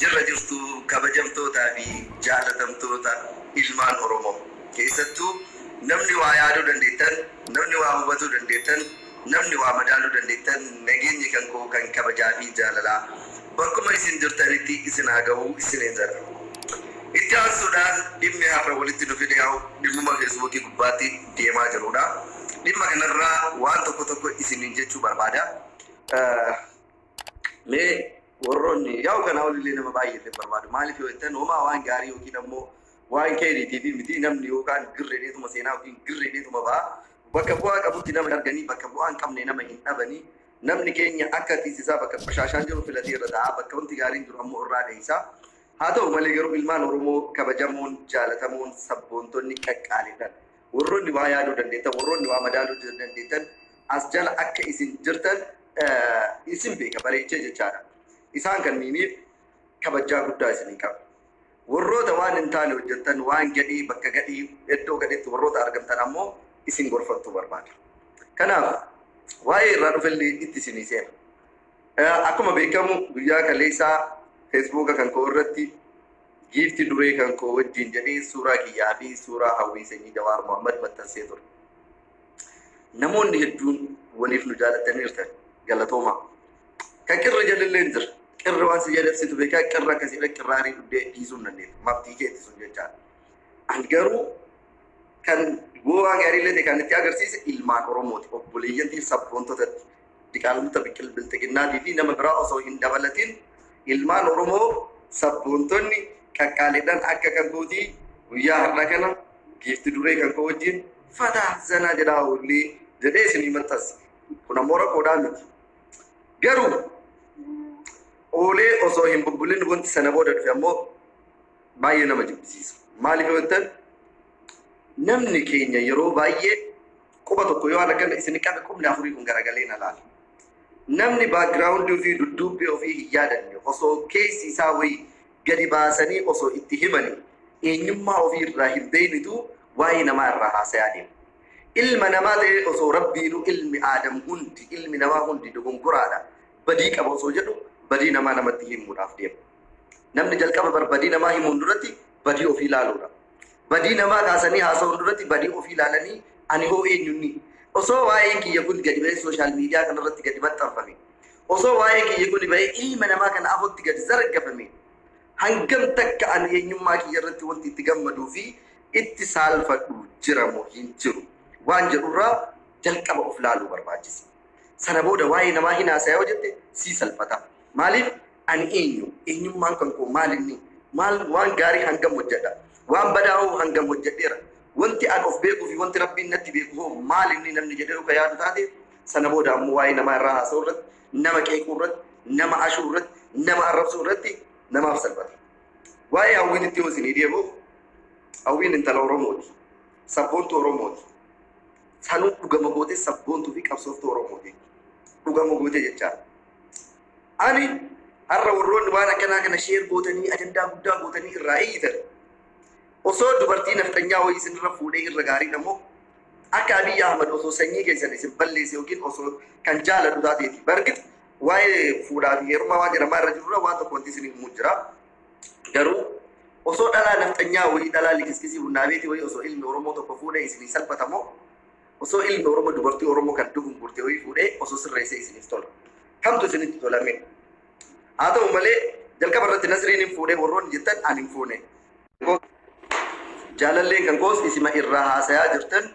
jirra jirtu kabajamtootaa fi jaalatamtoota ilmaan Oromoo keessattuu namni waa yaaduu dandeettan, namni waa hubatuu dandeettan, namni waa madaaluu dandeettan nageenyi kan koo kan kabajaa fi jaalalaa bakkuma isin jirtanitti isin haa ga'u isiniin jedha. Itti aansuudhaan dhimmi har'a walitti nu fide yaa'u dhimmuma feesbuukii gubbaatti deemaa jirudha. Dhimma kanarraa waan tokko isiniin jechuu barbaada. Mee warroonni yaa'u kana olillee nama baay'ee barbaadu. Maaliif yoo jettan homaa waan gaarii yookiin ammoo waan keeriitii fi miti namni yookaan girreedheetuma seenaa yookiin girreedheetuma ba'a. Bakka bu'aa qabutti nama arganii bakka bu'aa hin qabne nama hin dhabanii. Namni keenya akka tiisisaa bakka bashaashaan jiru filatee irra ta'a. Bakka wanti gaariin jiru ammoo irraa dheeysaa. Haa ta'u malee garuu ilmaan Oromoo kabajamoon, jaalatamoon, sabboontonni qaqqaaliidhaan. Warroonni waa yaaduu dandeettan, warroonni waa madaaluu dandeettan as jala akka isin jirtan isin beeka bareechee jechaadha. Isaan kanniiniif kabajaa guddaa isinii qaba. Warroota waan hin taane hojjettan waan gadhii bakka gadhii iddoo gadheetti warroota argamtan ammoo isin gorfattuu barbaada. Kanaaf waa'ee irraa dhufellee itti isinii seena. Akkuma beekamu guyyaa kaleessaa Feesbuuka kan koo irratti giifti duree kan koo wajjin jedhee suuraa kiyyaa fi suuraa hawwii sanyii Jawaar Mohammad maxxansee ture. Namoonni hedduun waliif nu jaalataniirtan galatoomaa. Kan qirra jalillee hin jira. Qirra waan si jalabsitu beekaa qirra akkasiidha qirraarii dhuddee dhiisuu hin dandeettu. Maftii keetti sun jechaadha. Ani garuu kan bu'aa gaarii illee kan itti agarsiise ilmaan Oromooti. Obboleeyyantii sabboontotatti diqaalota biqil biltiqinnaatii fi nama biraa osoo hin dabalatin ilmaan Oromoo sabboontonni qaqqaaliidhaan akka kan kootii guyyaa har'a kana giifti duree kan koo wajjin fataa zanaa jedhaa ollee jedhee isinii maxxanse. Kun ammoo rakkoodhaa miti. Garuu oolee osoo hin bubbulin wanti sana booda dhufe ammoo baay'ee nama jibbisiisa. Maaliif yoo jettan namni keenya yeroo baay'ee quba tokko yoo akkana isin qabe qubni afurii kun garagalee na laala. Namni baakgiraawundii ofii dudduubbee ofii hin yaadanne osoo keessi isaa wayii gadi baasanii osoo itti himanii eenyummaa ofii irraa hin beeknitu waa'ee namaa irraa haasayaa deema. Ilma namaa ta'ee osoo rabbiinu ilmi aadam hundi ilmi namaa hundi dogongoraadha. Badii qaba osoo jedhu badii namaa namatti himuudhaaf deema. Namni jalqaba barbadii namaa himuun duratti badii ofii ilaaluudha. Badii namaa kaasanii haasa'uun duratti badii ofii ilaalanii ani hoo eenyunni. Osoo waa'een kiyya kun gadi ba'ee sooshaal miidiyaa kanarratti gadi maxxanfame. Osoo waa'een kiyya kun ba'ee ilma namaa kana afotti gadi zargafame. Hangam takka ani eenyummaa kiyya irratti wanti itti gammaduu fi itti saalfadhu jiramoo hin jiru. Waan jedhurraa jalqaba of laaluu barbaachisa. Sana booda waa'ee namaa hin haasayaa hojjette sii salphata. Maaliif ani eenyu? Eenyummaan kan koo maalinni? Maal waan gaarii hangam hojjedha? Waan badaa'uu hangam hojjedheera? Wanti an of beekuu fi wanti rabbiin natti beeku hoo maalinni namni jedhee ka yaadu taate sana booda ammoo waa'ee namaa irraa haasa'u irratti, nama qeequu irratti, nama ashuu irratti, nama arrabsuu irratti namaaf salphata. Waa'ee hawwiinitti yoo isinii deebi'u hawwiin intala Oromooti. Sabboontuu Oromooti. Sanuu dhugama gootee sabboontuu fi qabsooftuu Oromooti. Dhugama gootee jechaadha. Ani har'a warroonni waan akkanaa kana sheer gootanii ajandaa guddaa gootanii irraa eeyyitan. Osoo dubartii naftanyaa wayii isinirra fuudhee irra gaarii ammoo akka Abiy Ahmad osoo sanyii keessan isin balleesse yookiin osoo kan jaalatu taateeti. Bargit waa'ee fuudhaa fi heerumaa waan jedhamaa irra jirurra waan tokko wanti isin himuu jira. Garuu osoo dhalaa naftanyaa wayii dhalaa likiskisii bunnaa beetii wayii osoo ilmi Oromoo tokko fuudhee isinii salphatamoo osoo ilmi Oromoo dubartii Oromoo kan dugungurte wayii fuudhee osoo sirreessee isiniif tola. Kamtu isinitti tolame? Haa ta'u malee jalqaba irratti Nasriin hin fuudhee warroonni jettan ani hin fuune. Jaalalleen kan koos isima irraa haasayaa jirtan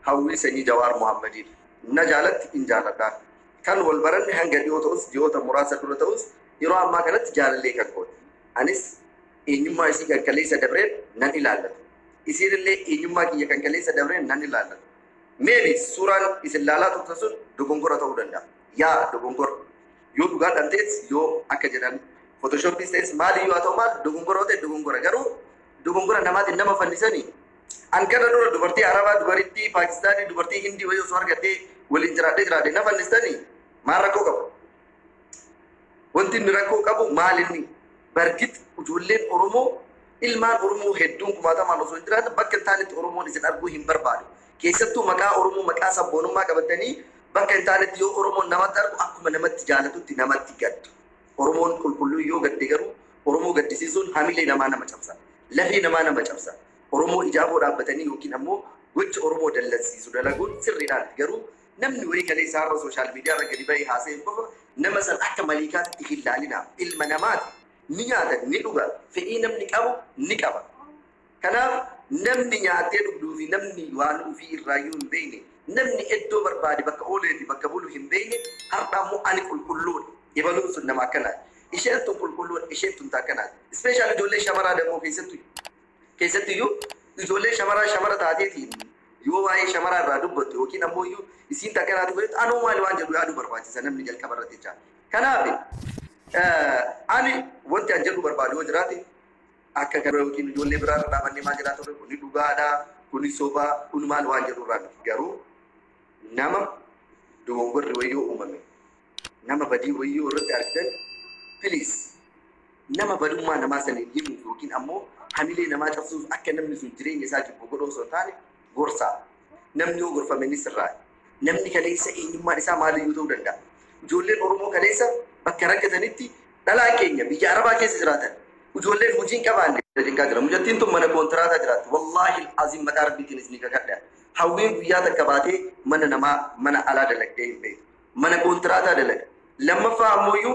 hawwii sanyii Jawaar Mohammadiin. Na jaalatti hin jaaladhaan. Kan wal baranne hanga dhiyoo ta'us dhiyoota muraasa dura ta'us yeroo ammaa kanatti jaalallee kan kooti. Anis eenyummaa isii kan kaleessa dabreen nan ilaallatu. Isiinillee eenyummaa kiyya kan kaleessa dabreen nan ilaallatu. Meebi suuraan isin laalaa turtan sun dogongora ta'uu danda'a. Yaa dogongora. Yoo dhugaadhaan ta'es yoo akka jedhan Photoshopis ta'es maali yoo haa ta'u maal dogongora ta'e dogongora garuu dogongora namaatiin nama fannisanii. An kana dura dubartii Arabaa, dubartii Paakistaanii, dubartii Hindii wayii osoo argattee waliin jiraadhee na fannistanii maal rakkoo qabu? Wanti inni rakkoo qabu maal inni? Bargit ijoolleen Oromoo ilmaan Oromoo hedduun kumaatamaan osoo hin jiraatan bakka hin taanetti Oromoon isin arguu hin barbaadu. Keessattuu maqaa Oromoo maqaa sabboonummaa qabatanii bakka hin taanetti yoo Oromoon namatti argu akkuma namatti jaalatutti namatti gaddu. Oromoon qulqulluu yoo gadde garuu Oromoo gaddisiisuun hamilee namaa nama cabsa. Lafee namaa nama cabsa. Oromoo ijaaboo dhaabbatanii yookiin ammoo gocha Oromoo dallansiisu dalaguun sirriidhaan garuu namni wayii kalee isaarra sooshaal miidiyaa irra gadi bahee haasa'e qofa nama san akka maliikaatti hin ilaalina. Ilma namaati. Ni nyaata, ni dhuga. Fedhii namni qabu ni qaba. Kanaaf namni nyaatee dhugduu fi namni waan ofii irraayyuu hin beekne namni iddoo barbaade bakka oolee fi bakka bulu hin beekne har'a ammoo ani qulqulluudha. Ibaluun sun nama akkanaati. Isheen tun qulqulluudha, isheen tun akkanaati. Ispeeshaal ijoollee shamaraa dammoo keessattiyyuu ijoollee shamara taateetiin yoo waa'ee shamaraa irraa dubbattu yookiin ammoo iyyuu isiin takkanaatu godhetti anuu maali waan jedhu yaaduu barbaachisa namni jalqaba irratti jecha. Kanaaf ani wanti an jedhu barbaadu yoo jiraate akka garuu yookiin ijoollee biraa irra dhaabannee maal jedhaa ture kuni dhugaadhaa kuni sobaa kun maal waan jedhu irraa garuu nama dogongorri wayyoo uumame nama badii wayyoo irratti argitan please nama badummaa namaa saniin himuuf yookiin ammoo hamilee namaa cabsuuf akka namni sun jireenya isaa jibbu godhuu osoo hin taane gorsaa. Namni yoo gorfame ni sirraa. Namni kaleessa eenyummaan isaa maaliyyuu ta'uu danda'a. Ijoolleen Oromoo kaleessa bakka rakkatanitti dhalaan keenya biyya Arabaa keessa jiraatan. Ijoolleen hojii hin qabaanne dinqaa jira. Mucattiin tun mana koontiraataa jiraatti. Wallaahi aziim maqaa rabbiitiin isin kakadha. Hawwiin guyyaa takka baatee mana namaa mana alaa dalagdee hin beeku. Mana koontiraataa dalaga. Lammaffaa ammoo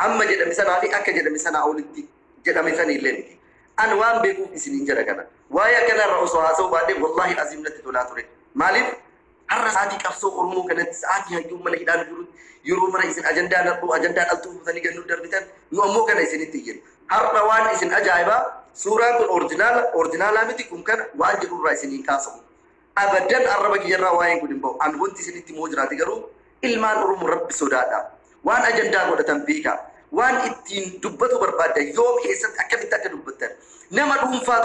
amma jedhame sanaa fi akka jedhame sanaa olitti jedhame sanii illee miti. An waan beekuuf isiniin jedha kana. Waa'ee akkanarra osoo haasa'uu baadhee wallaahi aziim natti tolaa ture. Maaliif har'a sa'aatii qabsoo Oromoo kanatti sa'aatii hayyuu mana hidhaan jirutti yeroo mara isin ajandaan dhaltuu fuutanii gannuu darbitan nu ammoo kana isinitti iyyin. Har'a waan isin ajaa'ibaa suuraan kun orjinaalaa miti kun kana waan jedhurraa isiniin kaasamu. Abaddan arraba kiyyarraa waa'een kun hin bahu. An wanti isinitti moo jiraate garuu ilmaan Oromoo rabbi sodaadha. Waan ajandaa godhatan beekaa. Waan ittiin dubbatu barbaaddan yoom keessatti akkamitti akka dubbattan nama dhuunfaa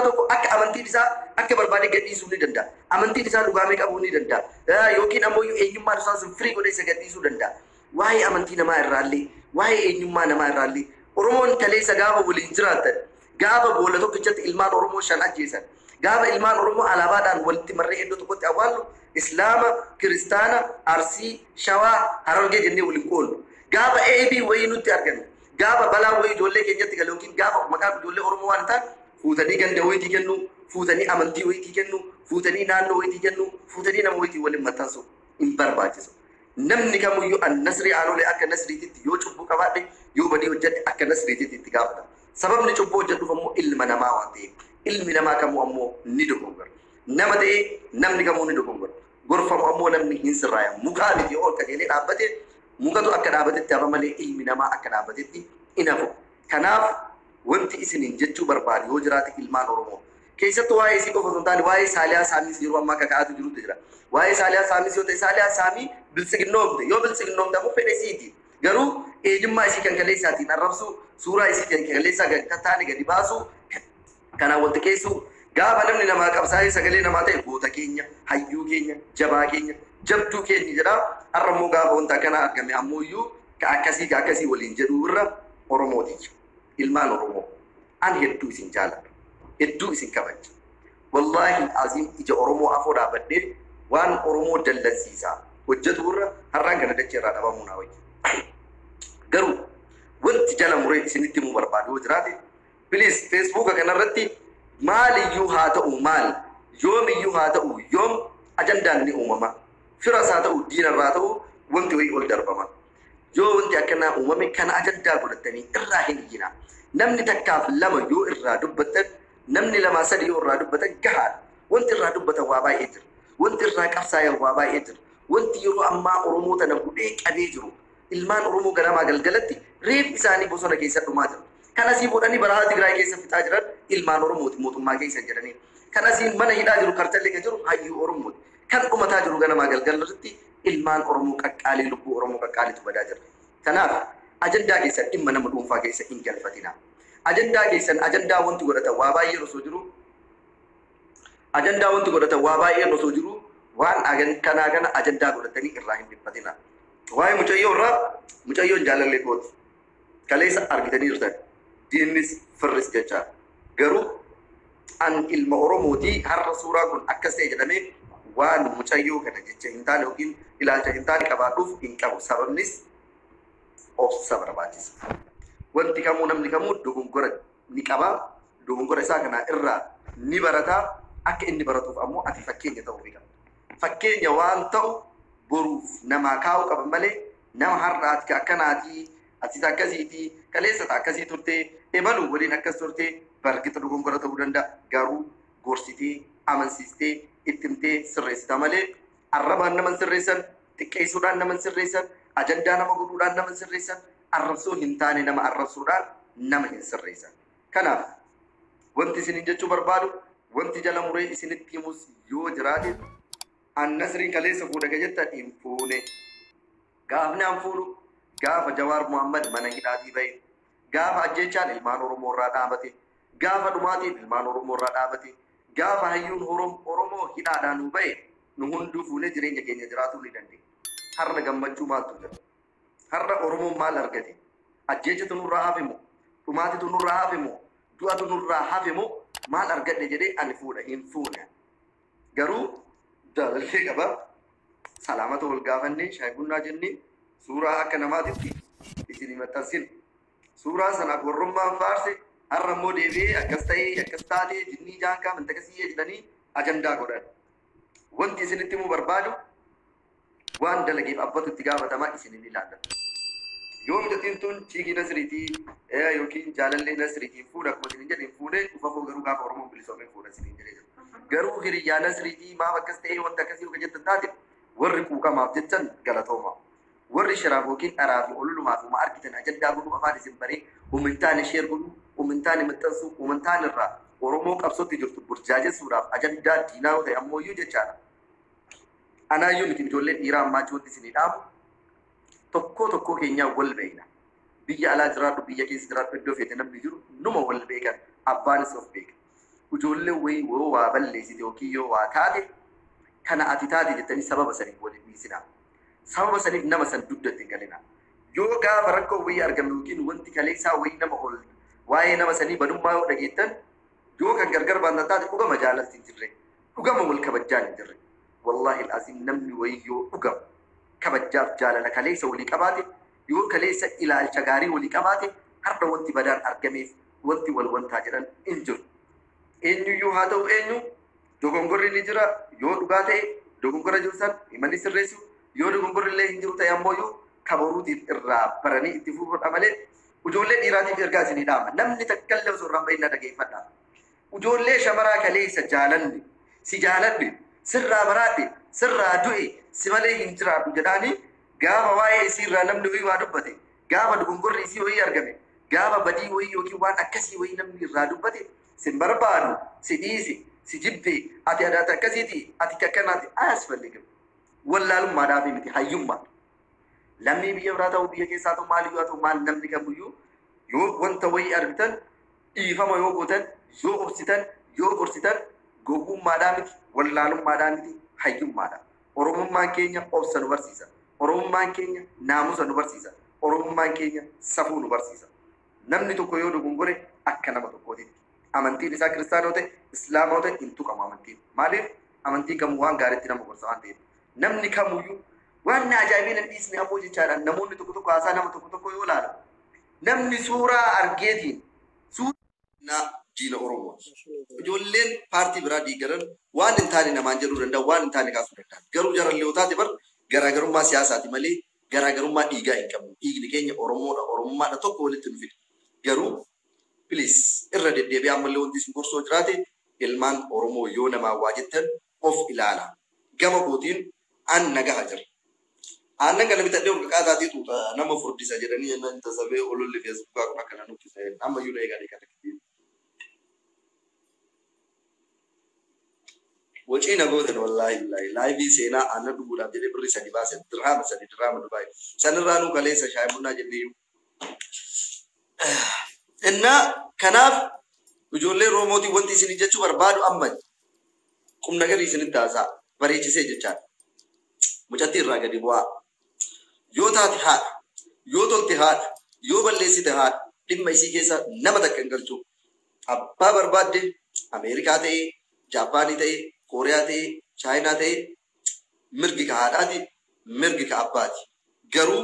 tokko akka amantiin isaa akka barbaade gadhiisuu ni danda'a. Amantiin isaa dhugaamee qabuu ni danda'a. Yookiin ammoo eenyummaan isaa sun firii godhee isa gadhiisuu danda'a. Waa'ee amantii namaa irraallee waa'ee eenyummaa namaa irraallee Oromoon kaleessa gaafa waliin jiraatan gaafa boolla tokkichatti ilmaan Oromoo 5 ajjeesan gaafa ilmaan Oromoo alaabaadhaan walitti marree iddoo tokkotti awwaallu Islaama, Kiristaana, Arsii, Shawaa, Harargee jennee waliin qoollu. Gaafa eebii wayii nutti argame gaafa balaa wayii ijoollee keenyatti galu yookiin gaafa maqaa ijoollee Oromoo waan ta'an fuutanii ganda wayiitii kennu fuutanii amantii wayiitii kennu fuutanii naannoo wayiitii kennu fuutanii nama wayiitii waliin maxxansu hin barbaachisu. Namni kamuyyuu an nasrii aanolee akka nasriititti yoo cubbuu qabaadhe yoo badii hojjette akka nasriititti itti gaafata. Sababni cubbuu hojjedhuuf ammoo ilma namaa waan ta'eef ilmi namaa kamuu ammoo ni dogongora. Nama ta'ee namni kamuu ni dogongora. Gorfamu ammoo namni hin sirraaya. Mukaa miti ol qajeelee dhaabbate mukatu akka dhaabatetti hafa malee ilmi namaa akka dhaabatetti hin hafu. Kanaaf wanti isiniin jechuu barbaadu yoo jiraate ilmaan Oromoo keessattuu waa'ee isii qofa osoo hin taane waa'ee Saaliyaa Saamiis yeroo ammaa kakaa'atu jirutu jira. Waa'ee Saaliyaa Saamiis yoo ta'e Saaliyaa Saamii biltsiginnoomte yoo biltsiginnoomte ammoo fedha isiiti. Garuu eenyummaa isii kan kaleessaatiin arrabsu suuraa isii kan kaleessaa kan taane gadi baasu kanaan walitti keessu gaafa namni namaa qabsaa'ee sagalee namaa ta'e goota keenya hayyuu keenya jabaa keenya jabduu keenya jedha. Har'a immoo gaafa wanta kana argame ammoo iyyuu ka akkasii waliin jedhu irra Oromooti. Ilmaan Oromoo an hedduu isin jaalladha. Hedduu isin kabaja. Wallaahi aziim ija Oromoo afoo dhaabadhee waan Oromoo dallansiisaa hojjetu irra har'aan kana dachee irraa dhabamuu naa wayya. Garuu wanti jala muree isinitti himuu barbaadu yoo jiraate please Facebook kanarratti maaliyyuu haa ta'u maal yoomiyyuu haa ta'u yoom ajandaan ni uumama. Firas haa ta'u diinarraa ta'u wanti wayii ol darbama. Yoo wanti akkanaa uumame kana ajandaa godhatanii irraa hin iyyina. Namni takkaaf lama yoo irraa dubbatan namni lama sadi yoo irraa dubbatan gahaadha. Wanti irraa dubbatan waa baay'ee jira. Wanti irraa qabsaayan waa baay'ee jira. Wanti yeroo ammaa Oromoo tana gudhee qabee jiru. Ilmaan Oromoo ganamaa galgalatti reef isaanii bosona keessa dhumaa jiru. Kan asii fuudhanii barahaa Tigraay keessa fixaa jiran ilmaan Oromooti mootummaa keessa jedhanii. Kan asii mana hidhaa jiru kartallee kan jiru hayyuu Oromooti. Kan dhumataa jiru ganamaa galgalatti ilmaan Oromoo qaqqaalee lubbuu Oromoo qaqqaaleetu badaa jira. Kanaaf ajandaa keessan dhimma nama dhuunfaa keessa hin galfatina. Ajandaa keessan ajandaa wanti godhatan waa baay'ee osoo jiru ajandaa wanti godhatan waa baay'ee osoo jiru waan kana ajandaa godhatanii irraa hin dhiphatina. Waa'ee mucayyoo irraa mucayyoon jaalallee kooti. Kaleessa argitanii jirtan diinnis firris jecha garuu an ilma Oromooti har'a suuraa kun akkas ta'e jedhamee waan mucayyoo kana jecha hin taane yookiin ilaalcha hin taane qabaadhuuf hin qabu. Sababnis obsa barbaachisa. wanti kamuu namni kamuu dogongora ni qaba. Dogongora isaa kana irraa ni barata. Akka inni baratuuf ammoo ati fakkeenya ta'uu qaba. Fakkeenya waan ta'u boruuf namaa kaa'uu qaba malee nama har'aati akkanaati ati akkasiiti kaleessa akkasii turte ebalu waliin akkas turte barkita dogongora ta'uu danda'a. Garuu gorsitee amansiistee ittimtee sirreessita malee arrabaan nama sirreessan xiqqeessuudhaan nama sirreessan ajandaa nama godhuudhaan nama sirreessan arrabsoo hin taane nama arrabsuudhaan nama hin sirreessan. Kanaaf wanti isin jechuu barbaadu wanti jala muree isinitti himus yoo jiraate annasriin kaleessa fuudha jettan hin fuune. Gaafni an fuudhu gaafa Jawaar Muhammad mana hidhaatii bahe, gaafa ajjechaan ilmaan Oromoo irraa dhaabate, gaafa dhumaatiin ilmaan Oromoo irraa dhaabate, gaafa hayyuun Oromoo hidhaadhaan nu bahe nu hunduu fuunee jireenya keenya jiraatuu ni dandeenya. Har'a gammachuu maaltu jira? Har'a Oromoon maal argate? Ajjechatu nurraa hafe moo? Dhumaatitu nurraa hafe moo? Du'atu nurraa hafe moo? Maal argadhe jedhee ani fuudha hin fuune. Garuu jaalallee qaba. Salaamata wal gaafannee shaayii bunnaa jennee suuraa akka namaatitti isin maxxansin. Suuraa sana warrummaan faarse har'a immoo deebi'ee akkas ta'ee akkas taatee jinnii jaankaa mantaqasii jedhanii ajandaa godhan. Wanti isinitti immoo barbaadu waan dalageef abbatutti gaafatamaa isin hin ilaallatu. Yoo mucatiin tun Chiikii Nasriitii yookiin jaalallee Nasriitiin fuudha akkuma isin jedhin fuudhee dhufafoo garuu gaafa Oromoon bilisoomee fuudha isin jedhee jiru. Garuu hiriyyaa Nasriitii maaf akkas ta'ee wanta akkasii yoo jettan taate warri quuqamaaf jechan galatooma. Warri shiraaf yookiin dharaa fi olulumaaf uma argitan ajandaa godhuu afaan isin baree uummantaan sheer godhuu uummantaan maxxansuu uummantaan irraa Oromoo qabsootti jirtu burjaajessuudhaaf ajandaa diinaa ta'e ammoo iyyuu jechaadha. Anaayyuu miti ijoolleen dhiiraa ammaa wanti isin dhaabu tokko keenyaa wal beekna. Biyya alaa jiraadhu biyya keessa jiraadhu iddoo feete namni jiru numa wal beekan abbaanis of beeka. Ijoollee wayii yoo waa balleessite yookiin yoo waa taate kana ati taate jettanii sababa saniif waliin dhiisinaa. Sababa saniif nama san duddatti galina. Yoo gaafa rakkoo wayii argamu yookiin wanti kaleessaa wayii nama ol waa'ee nama sanii badummaa yoo dhageettan yoo kan gargar baanna taate dhugama jaalalti hin jirre. Dhugama wal kabajjaan hin jirre. Wallahi al-azim namni wayii yoo dhugama kabajjaaf jaalala kaleessa walii qabaate yoo kaleessa ilaalcha gaarii walii qabaate har'a wanti badaan argameef wanti wal wantaa jedhan hin jiru. Eenyuyyuu haa ta'u eenyu dogongorri ni jira yoo dhugaa ta'e dogongora jiru san himanni sirreessu yoo dogongorri illee hin jiru ta'e ammoo yoo kabaruutiif irraa baranii itti fufuudha malee ijoollee dhiiraatiif ergaa isinii dhaama. Namni takka illee osoo irraan bahin na dhageeffadha. Ijoollee shamaraa kaleessa jaalanne si jaalanne sirraa baraadhe sirraa du'e si malee hin jiraadhu jedhaanii gaafa waa'ee isii irraa namni wayii waa dubbate gaafa dogongorri isii wayii argame gaafa badii wayii yookiin waan akkasii wayii namni irraa dubbate sin barbaadu si dhiisi si jibbe ati adaata akkasiiti ati akkanaati asfalligam wallaalummaadhaaf miti hayyummaa. Lammii biyya biraa ta'uu biyya keessaa ta'u maaliyyuu haa ta'u maal namni kamiyyuu yoo wanta wayii argitan dhiifama yoo gootan yoo obsitan yoo gorsitan gowwummaadhaa miti wallaalummaadhaa miti hayyummaadha. Oromummaan keenya obsa nu barsiisa. Oromummaan keenya naamusa nu barsiisa. Oromummaan keenya safuu nu barsiisa. Namni tokko yoo dogongore akka nama tokkootitti. Amantiin isaa kiristaanoo ta'e islaamaa ta'e hin tuqamu amantiin. Maaliif amantiin kamuu waan gaariitti nama gorsa waan ta'eef. Namni kamuyyuu waan ajaa'ibina dhiisne ammoo jechaadha. Namoonni tokko haasaa nama tokko yoo ilaala. Namni suuraa argeetiin suuraa diina Oromoo. Ijoolleen paartii biraa diigaran waan hin taane namaan jedhuu danda'a waan hin taane kaasuu danda'a. Garuu jarallee yoo taate bar garaagarummaa siyaasaati malee garaagarummaa dhiigaa hin qabnu. Dhiigni keenya Oromoodha. Oromummaadha tokko walitti nu fida. Garuu please irra deddeebi'aa ammallee wanti isin gorsoo jiraate ilmaan Oromoo yoo namaa waa jettan of ilaala. Gama kootiin an nagaha jira. Aannan kana bitadhee ol qaqaataa tuuta nama furdisa jedhanii nan tasabee ololli feesbuukaa kun akkana nutti ta'e amma yoo eegalee kana kitii. Wacii nagoota wallahi live seenaa aannan dhuguudhaaf jedhee birri sadi baase dirhama Dubaay. Sanirraa nu kaleessa shaayii bunnaa jennee inna kanaaf ijoollee Oromootii wanti isin jechuu barbaadu amma qumna garii isinitti taasaa bareechisee jechaadha. Mucatti irraa gadi bu'aa. Yoo taate haadha, yoo tolte haadha, yoo balleessite haadha, dhimma isii keessa nama takka hin galchu. Abbaa barbaadde Ameerikaa ta'ee, Jaapaanii ta'ee, Kooriyaa ta'ee, Chaayinaa ta'ee mirgi ka haadhaati, mirgi ka abbaati. Garuu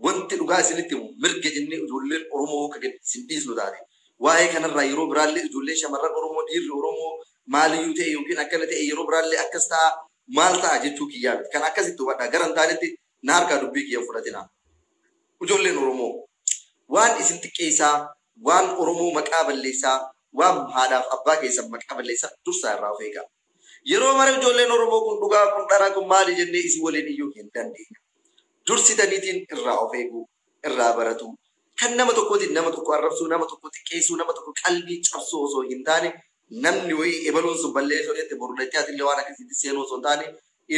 wanti dhugaa isinitti himu mirga jennee ijoolleen Oromoo kan isin dhiisnu taate. Waa'ee kanarraa yeroo biraallee ijoolleen shamarran Oromoo dhiirri Oromoo maaliyyuu ta'e yookiin akkana ta'e yeroo biraallee akkas ta'a maal ta'a jechuu kiyyaa miti. Kan akkasitti hubadhaa gara hin taanetti na harkaa dubbii kiyya fudhatina. Ijoolleen Oromoo waan isin xiqqeessaa waan Oromoo maqaa balleessaa waan haadhaaf abbaa keessan maqaa balleessaa dursaa irraa of eegaa. Yeroo mara ijoolleen Oromoo kun dhugaa kun dharaa kun maali jennee isin waliin iyyuu hin dandeenye. Dursitaniitiin irraa of eeguu irraa baratu. Kan nama tokkootiin nama tokko arrabsuu nama tokko xiqqeessuu nama tokko qalbii cabsuu osoo hin taane namni wayii ebaluun sun balleessoo jette borudachaatillee waan akkasitti seenuu osoo hin taane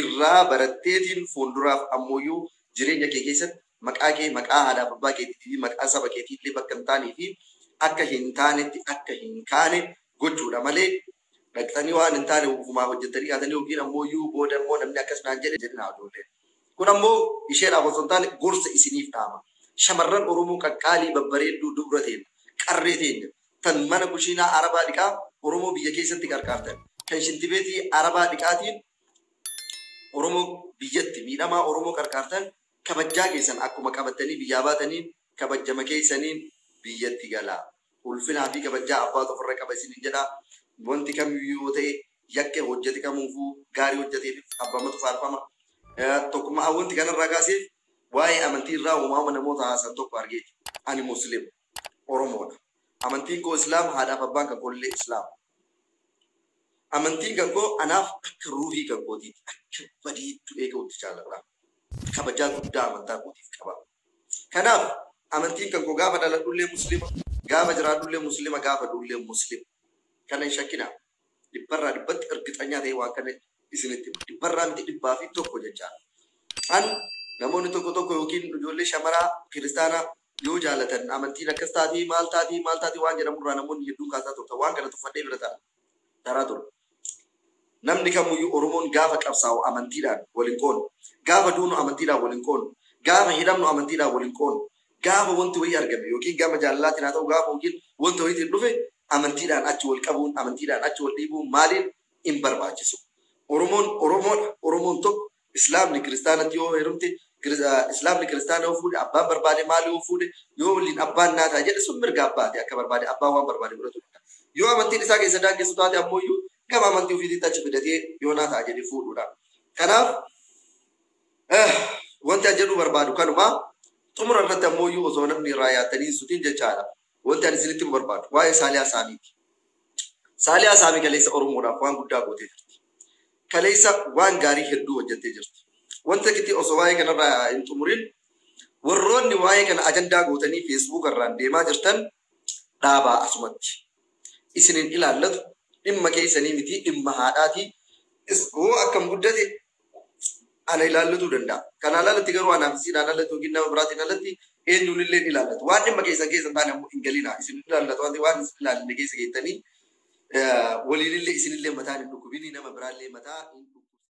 irraa baratteetiin fuulduraaf ammoyyuu jireenya kee keessatti maqaa kee maqaa haadhaaf abbaa keetii fi maqaa saba keetiillee bakka hin taanee fi akka hin taanetti akka hin kaane gochuudha malee dhaqxanii waan hin taane ufumaa hojjettanii haatanii yookiin ammoyyuu booda immoo namni akkas naan jedhe jedhinaa ijoolleen. Kun ammoo isheedhaaf osoo hin taane gorsa isiniif dhaama. Shamarran Oromoo qaqqaalii babbareedduu dubra teenya qarree teenya tan mana kushiinaa Arabaa dhiqaa Oromoo biyya keessatti qarqaartan kan shintibeetii Arabaa dhiqaatiin Oromoo biyyatti miidhamaa Oromoo qarqaartan kabajjaa keessan akkuma qabatanii biyyaa baataniin kabajjama keessaniin biyyatti galaa. Ulfinaa fi kabajjaa abbaa ofirra qaba isiniin jedha. Wanti kamiyyuu yoo ta'e yakka hojjete kamuufuu gaarii hojjeteef abbamatu faarfama. Tokkummaa wanti kanarraa kaasee waa'ee amantii irraa uumama namoota haasan tokko argeeti. Ani Muslim Oromoodha. Amantiin koo Islaam haadhaaf abbaan kan koollee Islaam. Amantiin kan koo anaaf akka ruuhii kan kootiiti. Akka badiitu eeguutti jaalladha. Kabajaa guddaa amantaa kootiif qaba. Kanaaf amantiin kan koo gaafa dhaladhullee Muslima, gaafa jiraadhullee Muslima, gaafa duullee Muslima. Kana hin shakkinaa. Dhibbarraa dhibbatti ergixanyaa ta'e waan kana isinitti dhibbarraa miti dhibbaa fi tokko jechaadha. An namoonni tokko tokko yookiin ijoollee shamaraa kiristaanaa yoo jaalatan amantiin akkas taatii maal taatii waan jedhamurraa namoonni hedduun kaasaa turtan waan kana tuffadhee bira taraa ture. Namni kamiyyuu Oromoon gaafa qabsaa'u amantiidhaan waliin qoonu, gaafa duunu amantiidhaan waliin qoonu, gaafa hidhamnu amantiidhaan waliin qoonu, gaafa wanti wayii argame yookiin gama jaalalaatiin haa ta'u gaafa yookiin wanta wayiitiin dhufe amantiidhaan achi wal qabuun amantiidhaan achi wal dhiibuun maaliin hin barbaachisu. Oromoon tokko Islaamni kiristaanatti yoo heerumte Islaamni kiristaana yoo fuudhe abbaan barbaade maali yoo fuudhe yoo waliin abbaan naataa jedhe sun mirga abbaati akka barbaade abbaan waan barbaade godhatu danda'a. Yoo amantiin isaa keessa daangessu taate ammoo gama amantii ofiitti achi fidatee yoo naataa jedhe fuudhuudha. Kanaaf wanti jedhu barbaadu kanuma xumura irratti ammoo osoo namni irraa yaatanii sutiin jechaadha. Wanti ani isinitti barbaadu waa'ee Saaliyaa Saamiiti. Saaliyaa Saamii kaleessa Oromoodhaaf waan guddaa gootee jirti. Kaleessa waan gaarii hedduu hojjettee jirti. Wanta kitti osoo waa'ee kanarraa hin xumurin warroonni waa'ee kana ajandaa gootanii Facebook irraan deemaa jirtan dhaabaa asumatti. Isinin ilaallatu dhimma keessanii miti dhimma haadhaatii hoo akkam guddate ana ilaallatuu danda'a. Kana ilaalatti garuu anaaf isin ilaallatu yookiin nama biraatiin ilaalatti eenyuun illee ilaallatu. Waan dhimma keessan taane ammoo hin galinaa. Isin ilaallatu waan isin ilaalle keessa geettanii waliin illee isin illee mataan hin dhukkubini nama biraallee mataa hin